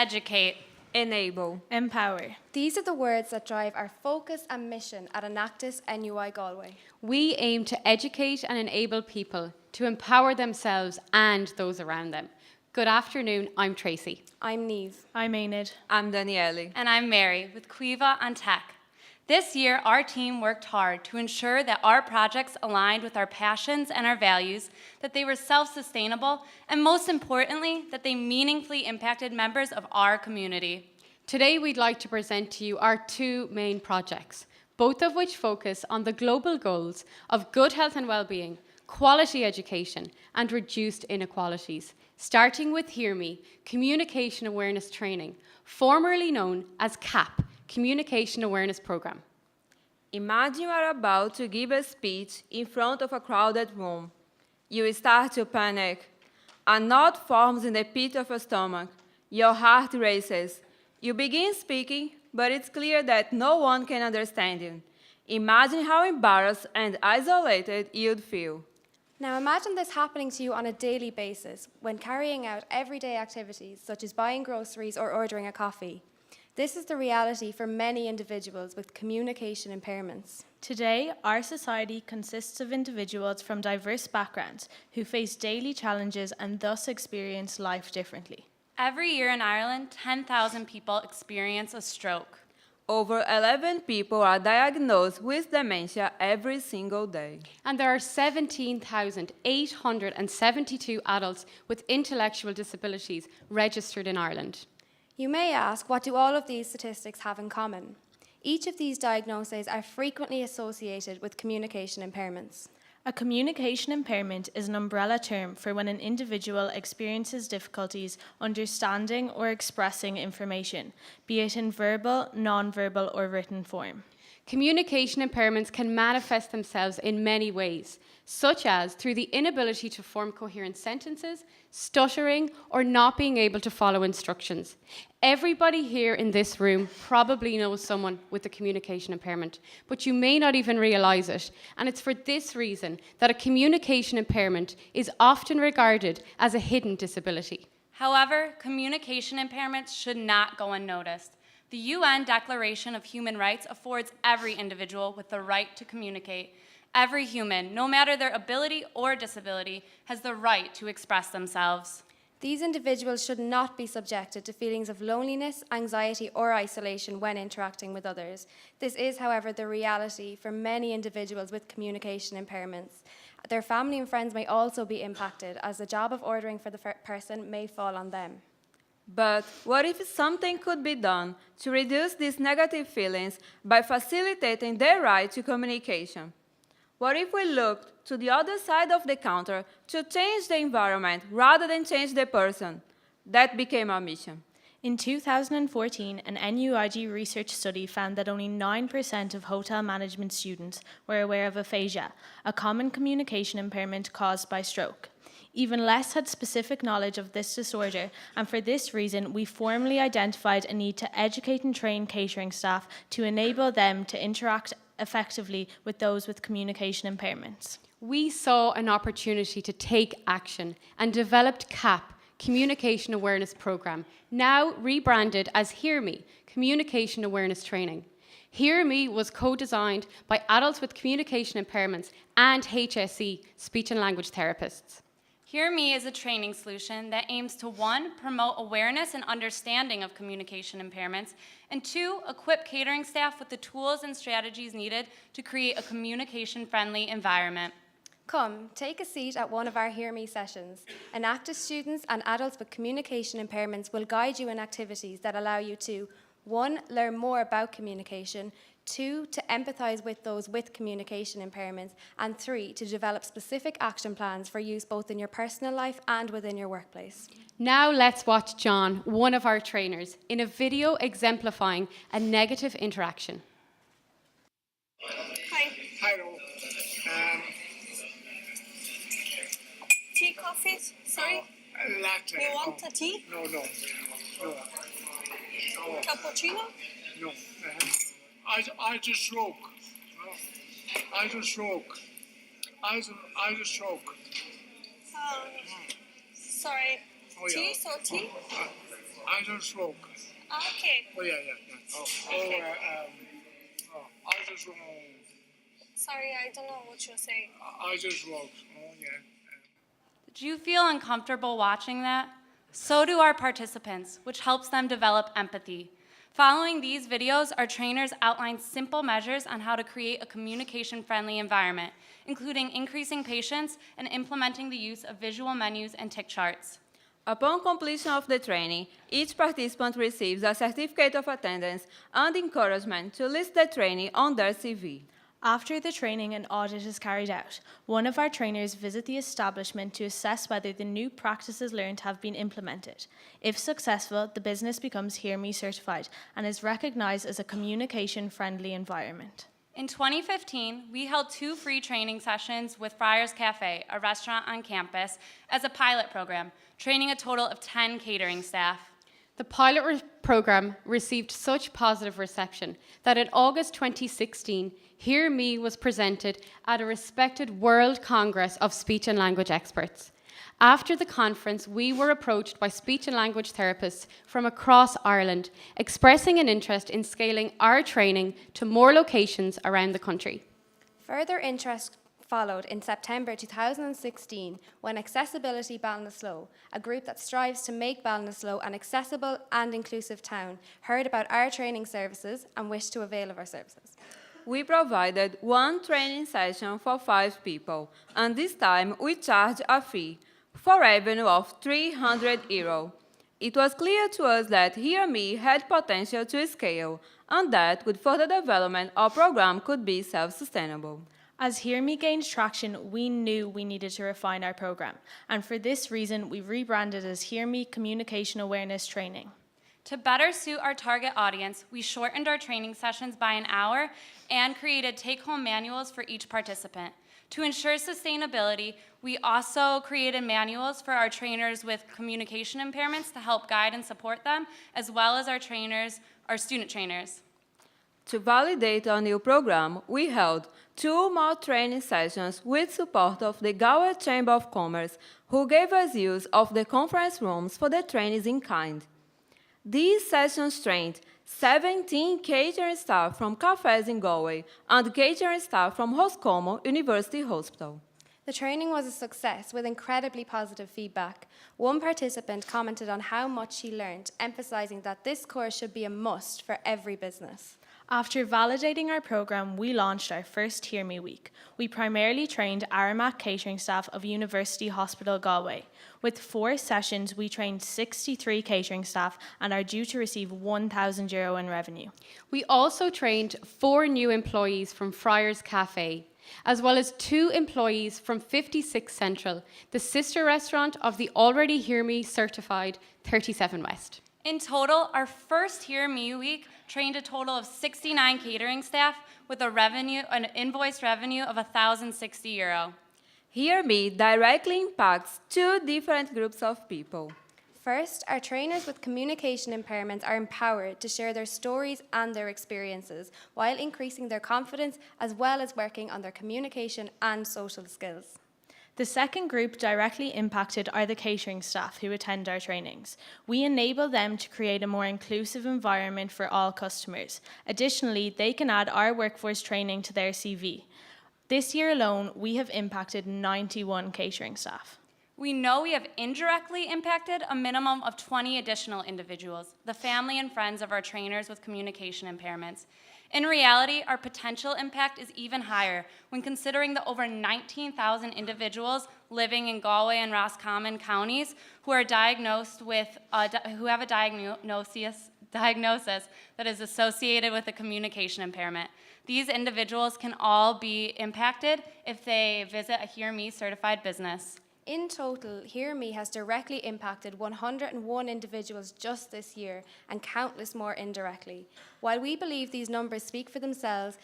educate, enable, empower. These are the words that drive our focus and mission at Enactus NUI Galway. We aim to educate and enable people to empower themselves and those around them. Good afternoon, I'm Tracy. I'm Neve. I'm Enid. I'm Daniele. and I'm Mary with Quiva on Tech. This year, our team worked hard to ensure that our projects aligned with our passions and our values, that they were self-sustainable, and most importantly, that they meaningfully impacted members of our community. Today we'd like to present to you our two main projects, both of which focus on the global goals of good health and well-being, quality education, and reduced inequalities, starting with Hear Me, Communication Awareness Training, formerly known as CAP, Communication Awareness Program. Imagine you are about to give a speech in front of a crowded room. You start to panic. A knot forms in the pit of your stomach. Your heart races. You begin speaking, but it's clear that no one can understand you. Imagine how embarrassed and isolated you'd feel. Now imagine this happening to you on a daily basis when carrying out everyday activities such as buying groceries or ordering a coffee. This is the reality for many individuals with communication impairments. Today, our society consists of individuals from diverse backgrounds who face daily challenges and thus experience life differently. Every year in Ireland, 10,000 people experience a stroke. Over 11 people are diagnosed with dementia every single day. And there are 17,872 adults with intellectual disabilities registered in Ireland. You may ask, what do all of these statistics have in common? Each of these diagnoses are frequently associated with communication impairments. A communication impairment is an umbrella term for when an individual experiences difficulties understanding or expressing information, be it in verbal, non-verbal, or written form. Communication impairments can manifest themselves in many ways, such as through the inability to form coherent sentences, stuttering, or not being able to follow instructions. Everybody here in this room probably knows someone with a communication impairment, but you may not even realize it. And it's for this reason that a communication impairment is often regarded as a hidden disability. However, communication impairments should not go unnoticed. The UN Declaration of Human Rights affords every individual with the right to communicate. Every human, no matter their ability or disability, has the right to express themselves. These individuals should not be subjected to feelings of loneliness, anxiety, or isolation when interacting with others. This is, however, the reality for many individuals with communication impairments. Their family and friends may also be impacted, as the job of ordering for the person may fall on them. But what if something could be done to reduce these negative feelings by facilitating their right to communication? What if we looked to the other side of the counter to change the environment rather than change the person? That became our mission. In 2014, an NUI research study found that only 9% of hotel management students were aware of aphasia, a common communication impairment caused by stroke. Even less had specific knowledge of this disorder, and for this reason, we formally identified a need to educate and train catering staff to enable them to interact effectively with those with communication impairments. We saw an opportunity to take action and developed CAP, Communication Awareness Program, now rebranded as Hear Me, Communication Awareness Training. Hear Me was co-designed by adults with communication impairments and HSE, speech and language therapists. Hear Me is a training solution that aims to 1, promote awareness and understanding of communication impairments, and 2, equip catering staff with the tools and strategies needed to create a communication-friendly environment. Come, take a seat at one of our Hear Me sessions. Enactus students and adults with communication impairments will guide you in activities that allow you to 1, learn more about communication, 2, to empathise with those with communication impairments, and 3, to develop specific action plans for use both in your personal life and within your workplace. Now let's watch John, one of our trainers, in a video exemplifying a negative interaction. Hi. Hello. Tea, coffee? Sorry? Latte. You want a tea? No. No. Cappuccino? No. I just stroke. I just stroke. Sorry. Oh, Tea, yeah. so tea? I don't smoke. Okay. Oh, yeah. I just want Sorry, I don't know what you're saying. I just walk. Oh, yeah. Did you feel uncomfortable watching that? So do our participants, which helps them develop empathy. Following these videos, our trainers outline simple measures on how to create a communication-friendly environment, including increasing patience and implementing the use of visual menus and tick charts. Upon completion of the training, each participant receives a certificate of attendance and encouragement to list the training on their CV. After the training, an audit is carried out. One of our trainers visits the establishment to assess whether the new practices learned have been implemented. If successful, the business becomes Hear Me certified and is recognised as a communication-friendly environment. In 2015, we held 2 free training sessions with Friars Cafe, a restaurant on campus, as a pilot program, training a total of 10 catering staff. The pilot program received such positive reception that in August 2016, Hear Me was presented at a respected World Congress of Speech and Language Experts. After the conference, we were approached by speech and language therapists from across Ireland, expressing an interest in scaling our training to more locations around the country. Further interest followed in September 2016 when Accessibility Ballinasloe, a group that strives to make Ballinasloe an accessible and inclusive town, heard about our training services and wished to avail of our services. We provided 1 training session for 5 people, and this time we charged a fee for revenue of €300. It was clear to us that Hear Me had potential to scale, and that with further development, our program could be self-sustainable. As Hear Me gained traction, we knew we needed to refine our program, and for this reason, we rebranded as Hear Me Communication Awareness Training. To better suit our target audience, we shortened our training sessions by an hour and created take-home manuals for each participant. To ensure sustainability, we also created manuals for our trainers with communication impairments to help guide and support them, as well as our student trainers. To validate our new program, we held 2 more training sessions with support of the Galway Chamber of Commerce, who gave us use of the conference rooms for the trainings in kind. These sessions trained 17 catering staff from cafes in Galway and catering staff from Roscommon University Hospital. The training was a success with incredibly positive feedback. One participant commented on how much she learned, emphasising that this course should be a must for every business. After validating our program, we launched our first Hear Me Week. We primarily trained Armagh catering staff of University Hospital Galway. With 4 sessions, we trained 63 catering staff and are due to receive €1,000 in revenue. We also trained 4 new employees from Friars Cafe, as well as 2 employees from 56 Central, the sister restaurant of the already Hear Me certified 37 West. In total, our first Hear Me Week trained a total of 69 catering staff with an invoiced revenue of €1,060. Hear Me directly impacts 2 different groups of people. First, our trainers with communication impairments are empowered to share their stories and their experiences while increasing their confidence as well as working on their communication and social skills. The second group directly impacted are the catering staff who attend our trainings. We enable them to create a more inclusive environment for all customers. Additionally, they can add our workforce training to their CV. This year alone, we have impacted 91 catering staff. We know we have indirectly impacted a minimum of 20 additional individuals, the family and friends of our trainers with communication impairments. In reality, our potential impact is even higher when considering the over 19,000 individuals living in Galway and Roscommon counties who are diagnosed with, who have a diagnosis that is associated with a communication impairment. These individuals can all be impacted if they visit a Hear Me certified business. In total, Hear Me has directly impacted 101 individuals just this year and countless more indirectly. While we believe these numbers speak for themselves,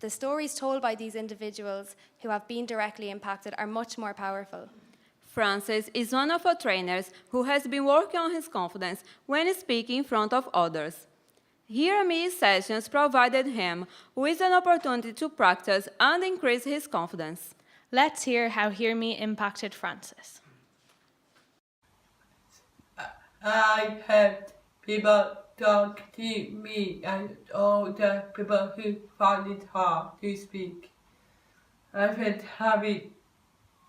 the stories told by these individuals who have been directly impacted are much more powerful. Francis is one of our trainers who has been working on his confidence when speaking in front of others. Hear Me sessions provided him with an opportunity to practice and increase his confidence. Let's hear how Hear Me impacted Francis. I had people talk to me and all the people who find it hard to speak. I felt happy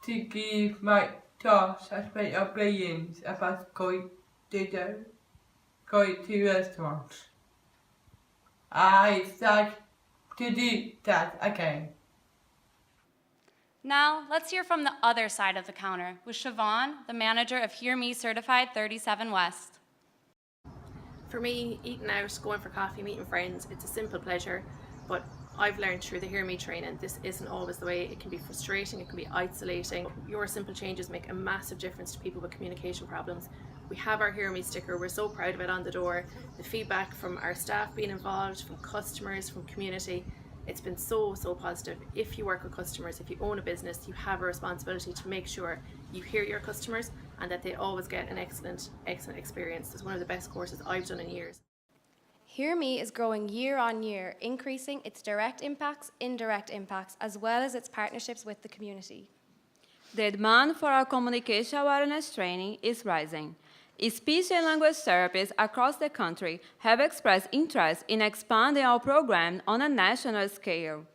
to give my thoughts and my opinions about going to restaurants. I start to do that again. Now, let's hear from the other side of the counter with Siobhan, the manager of Hear Me Certified 37 West. For me, eating out, going for coffee, meeting friends, it's a simple pleasure, but I've learned through the Hear Me training, this isn't always the way. It can be frustrating, it can be isolating. Your simple changes make a massive difference to people with communication problems. We have our Hear Me sticker, we're so proud of it on the door. The feedback from our staff being involved, from customers, from community, it's been so positive. If you work with customers, if you own a business, you have a responsibility to make sure you hear your customers and that they always get an excellent experience. It's one of the best courses I've done in years. Hear Me is growing year on year, increasing its direct impacts, indirect impacts, as well as its partnerships with the community. The demand for our communication awareness training is rising. Speech and language therapists across the country have expressed interest in expanding our program on a national scale.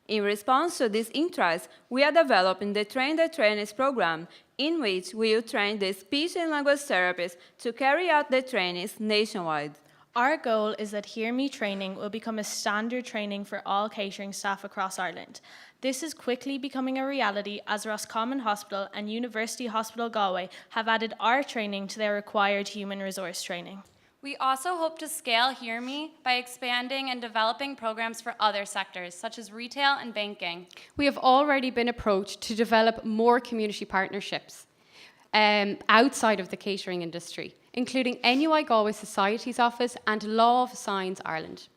In response to this interest, we are developing the Train the Trainers program, in which we will train the speech and language therapists to carry out the trainings nationwide. Our goal is that Hear Me training will become a standard training for all catering staff across Ireland. This is quickly becoming a reality as Roscommon Hospital and University Hospital Galway have added our training to their required human resource training. We also hope to scale Hear Me by expanding and developing programs for other sectors, such as retail and banking. We have already been approached to develop more community partnerships outside of the catering industry, including NUI Galway Society's Office and Law of Signs Ireland.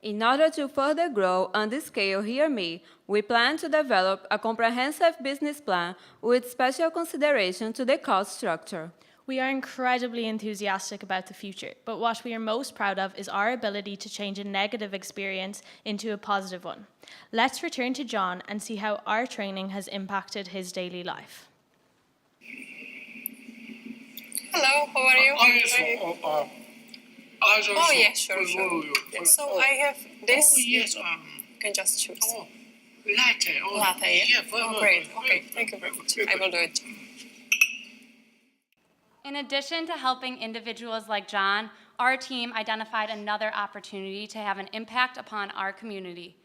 In order to further grow and scale Hear Me, we plan to develop a comprehensive business plan with special consideration to the cost structure. We are incredibly enthusiastic about the future, but what we are most proud of is our ability to change a negative experience into a positive one. Let's return to John and see how our training has impacted his daily life. Hello, how are you? Oh, yeah, sure. Yeah, so I have this. Yes, You can just choose. latte. Latte, yeah? very Oh, well. great. Okay, thank you very much. I will do it. In addition to helping individuals like John, our team identified another opportunity to have an impact upon our community.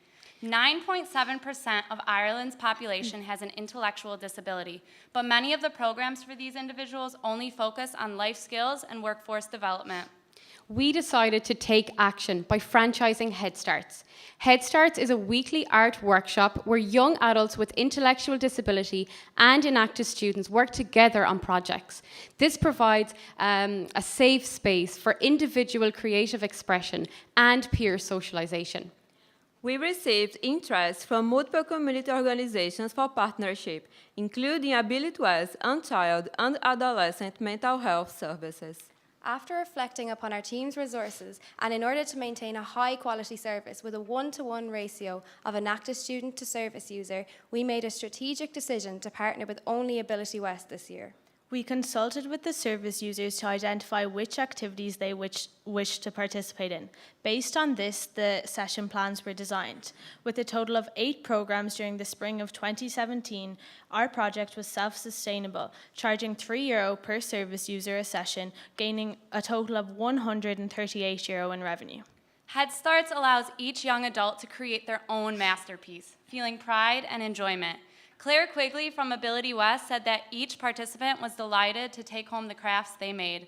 9.7% of Ireland's population has an intellectual disability, but many of the programs for these individuals only focus on life skills and workforce development. We decided to take action by franchising HeadstARTs. HeadstARTs is a weekly art workshop where young adults with intellectual disability and Enactus students work together on projects. This provides a safe space for individual creative expression and peer socialization. We received interest from multiple community organizations for partnership, including Ability West and Child and Adolescent Mental Health Services. After reflecting upon our team's resources and in order to maintain a high-quality service with a 1-to-1 ratio of Enactus student to service user, we made a strategic decision to partner with only Ability West this year. We consulted with the service users to identify which activities they wish to participate in. Based on this, the session plans were designed. With a total of 8 programs during the spring of 2017, our project was self-sustainable, charging €3 per service user a session, gaining a total of €138 in revenue. HeadstARTs allows each young adult to create their own masterpiece, feeling pride and enjoyment. Claire Quigley from Ability West said that each participant was delighted to take home the crafts they made.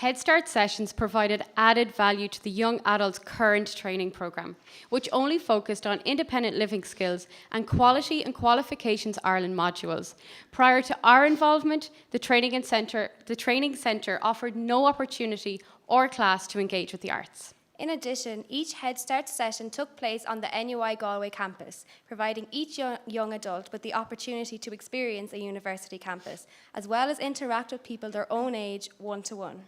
HeadstART sessions provided added value to the young adults' current training program, which only focused on independent living skills and Quality and Qualifications Ireland modules. Prior to our involvement, the training centre offered no opportunity or class to engage with the arts. In addition, each HeadstART session took place on the NUI Galway campus, providing each young adult with the opportunity to experience a university campus, as well as interact with people their own age, 1-to-1.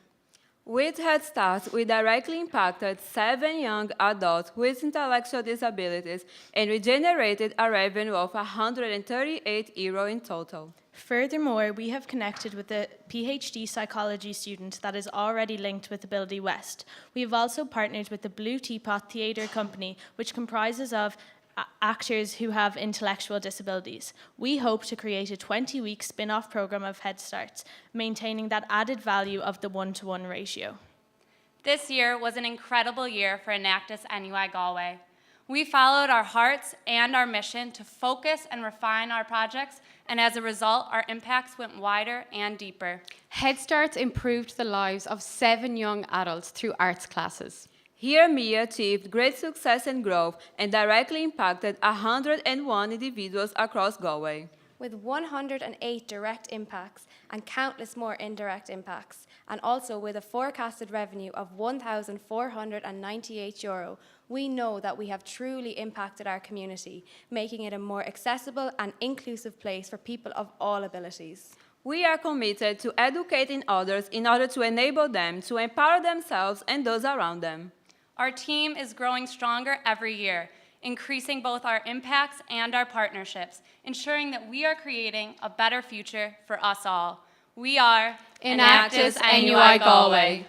With HeadstARTs, we directly impacted 7 young adults with intellectual disabilities, and we generated a revenue of €138 in total. Furthermore, we have connected with a PhD psychology student that is already linked with Ability West. We have also partnered with the Blue Teapot Theatre Company, which comprises of actors who have intellectual disabilities. We hope to create a 20-week spin-off program of HeadstARTs, maintaining that added value of the 1-to-1 ratio. This year was an incredible year for Enactus NUI Galway. We followed our hearts and our mission to focus and refine our projects, and as a result, our impacts went wider and deeper. HeadstARTs improved the lives of 7 young adults through arts classes. Hear Me achieved great success and growth and directly impacted 101 individuals across Galway. With 108 direct impacts and countless more indirect impacts, and also with a forecasted revenue of €1,498, we know that we have truly impacted our community, making it a more accessible and inclusive place for people of all abilities. We are committed to educating others in order to enable them to empower themselves and those around them. Our team is growing stronger every year, increasing both our impacts and our partnerships, ensuring that we are creating a better future for us all. We are Enactus NUI Galway.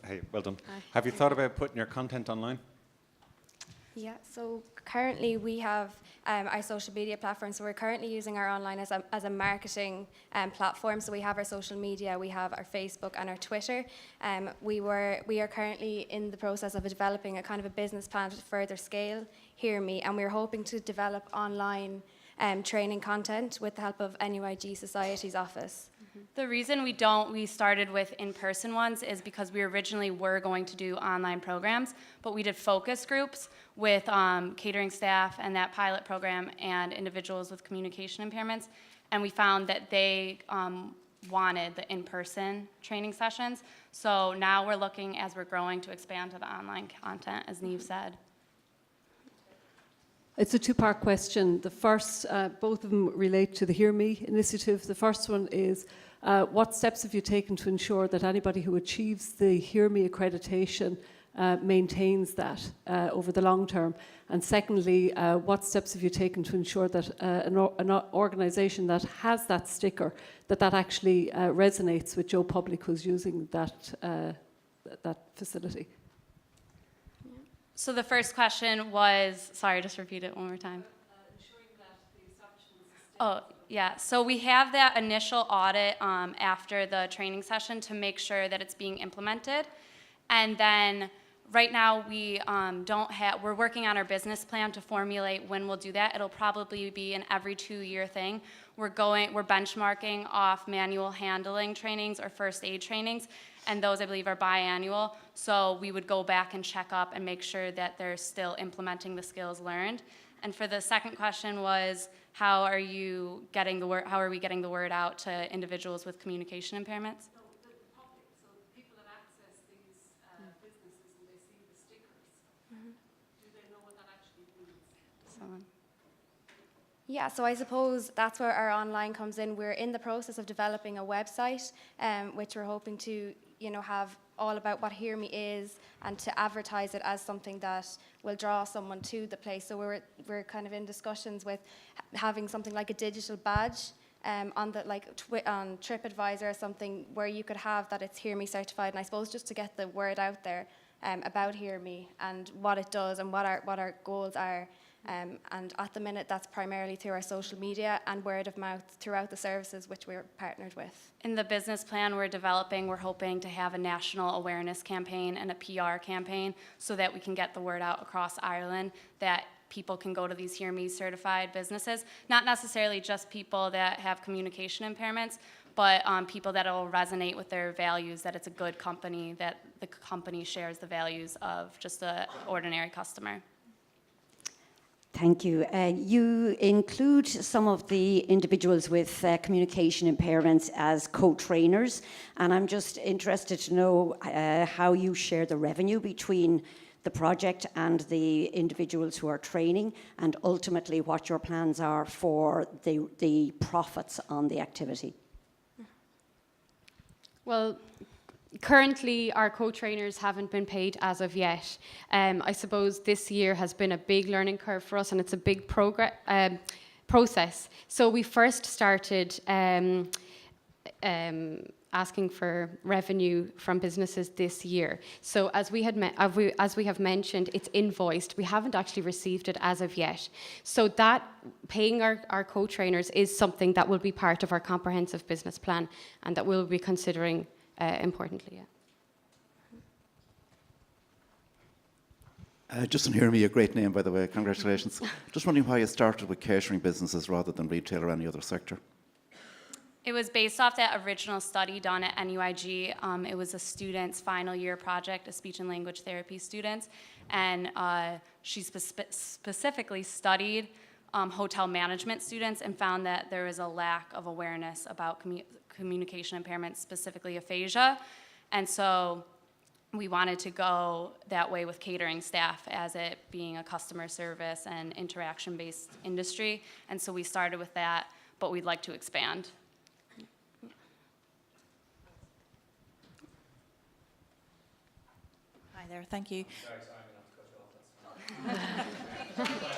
Hey, well done. Have you thought about putting your content online? Yeah, so currently we have our social media platform. So we're currently using our online as a marketing platform. So we have our social media, we have our Facebook and our Twitter. We are currently in the process of developing a kind of a business plan to further scale Hear Me, and we're hoping to develop online training content with the help of NUIG Society's office. The reason we started with in-person ones is because we originally were going to do online programs, but we did focus groups with catering staff and that pilot program and individuals with communication impairments, and we found that they wanted the in-person training sessions. So now we're looking, as we're growing, to expand to the online content, as Niamh said. It's a two-part question. The first, both of them relate to the Hear Me initiative. The first one is, what steps have you taken to ensure that anybody who achieves the Hear Me accreditation maintains that over the long term? And secondly, what steps have you taken to ensure that an organisation that has that sticker, that actually resonates with Joe Public who's using that facility? So the first question was, sorry, just repeat it one more time. Ensuring that the establishment is Oh, yeah. So we have that initial audit after the training session to make sure that it's being implemented. And then right now we're working on our business plan to formulate when we'll do that. It'll probably be an every 2-year thing. We're benchmarking off manual handling trainings or first aid trainings, and those I believe are biannual. So we would go back and check up and make sure that they're still implementing the skills learned. And for the second question was, how are we getting the word out to individuals with communication impairments? the public, so the people that access these businesses and they see the stickers, do they know what that actually means? Yeah, so I suppose that's where our online comes in. We're in the process of developing a website, which we're hoping to, have all about what Hear Me is and to advertise it as something that will draw someone to the place. So we're kind of in discussions with having something like a digital badge on on TripAdvisor or something where you could have that it's Hear Me certified. And I suppose just to get the word out there about Hear Me and what it does and what our goals are. And at the minute, that's primarily through our social media and word of mouth throughout the services which we're partnered with. In the business plan we're developing, we're hoping to have a national awareness campaign and a PR campaign so that we can get the word out across Ireland that people can go to these Hear Me certified businesses, not necessarily just people that have communication impairments, but people that will resonate with their values, that it's a good company, that the company shares the values of just an ordinary customer. Thank you. You include some of the individuals with communication impairments as co-trainers, and I'm just interested to know how you share the revenue between the project and the individuals who are training, and ultimately what your plans are for the profits on the activity. Well, currently our co-trainers haven't been paid as of yet. I suppose this year has been a big learning curve for us, and it's a big process. So we first started asking for revenue from businesses this year. So as we have mentioned, it's invoiced. We haven't actually received it as of yet. So that paying our co-trainers is something that will be part of our comprehensive business plan and that we'll be considering importantly. Just on Hear Me, a great name, by the way. Congratulations. Just wondering why you started with catering businesses rather than retail or any other sector. It was based off that original study done at NUIG. It was a student's final year project, a speech and language therapy student, and she specifically studied hotel management students and found that there was a lack of awareness about communication impairments, specifically aphasia, and so we wanted to go that way with catering staff, as it being a customer service and interaction-based industry, and so we started with that, but we'd like to expand. Hi there, thank you. Sorry, I'm going to have to cut you off.